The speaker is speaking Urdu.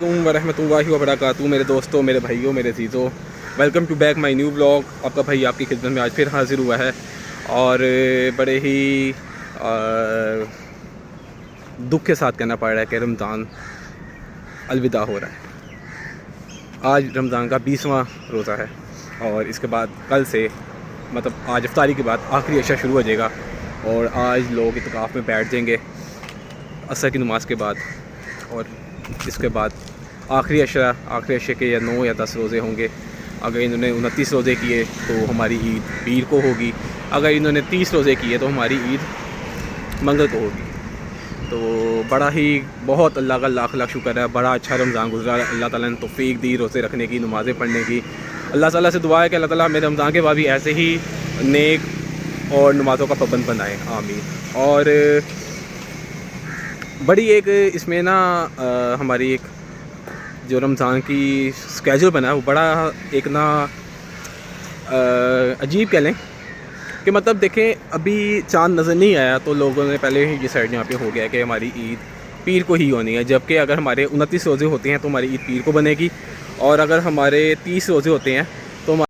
السلام ورحمۃ اللہ وبرکاتہ میرے دوستوں، میرے بھائیوں، میرے عزیزوں، welcome to back my new blog. آپ کا بھائی آپ کی خدمت میں آج پھر حاضر ہوا ہے اور بڑے ہی دکھ کے ساتھ کہنا پڑ رہا ہے کہ رمضان الوداع ہو رہا ہے۔ آج رمضان کا 20واں روزہ ہے اور اس کے بعد کل سے مطلب آج افطاری کے بعد آخری عشاء شروع ہو جائے گا اور آج لوگ اعتکاف میں بیٹھ جائیں گے عصر کی نماز کے بعد، اور اس کے بعد آخری عشاء کے یا 9 یا 10 روزے ہوں گے۔ اگر انہوں نے 29 روزے کیے تو ہماری عید پیر کو ہوگی، اگر انہوں نے 30 روزے کیے تو ہماری عید منگل کو ہوگی۔ تو بڑا ہی بہت اللہ کا لاکھ لاکھ شکر ہے، بڑا اچھا رمضان گزرا۔ اللہ تعالیٰ نے توفیق دی روزے رکھنے کی، نمازیں پڑھنے کی۔ اللہ تعالیٰ سے دعا ہے کہ اللہ تعالیٰ ہمیں رمضان کے بعد بھی ایسے ہی نیک اور نمازوں کا پابند بنائے، آمین۔ اور بڑی ایک اس میں نا ہماری ایک جو رمضان کی اسکیجول بنا ہے وہ بڑا ایک نا عجیب کہہ لیں کہ مطلب دیکھیں ابھی چاند نظر نہیں آیا تو لوگوں نے پہلے ہی ڈیسائڈ یہاں پہ ہو گیا کہ ہماری عید پیر کو ہی ہونی ہے، جبکہ اگر ہمارے 29 روزے ہوتے ہیں تو ہماری عید پیر کو بنے گی، اور اگر ہمارے 30 روزے ہوتے ہیں تو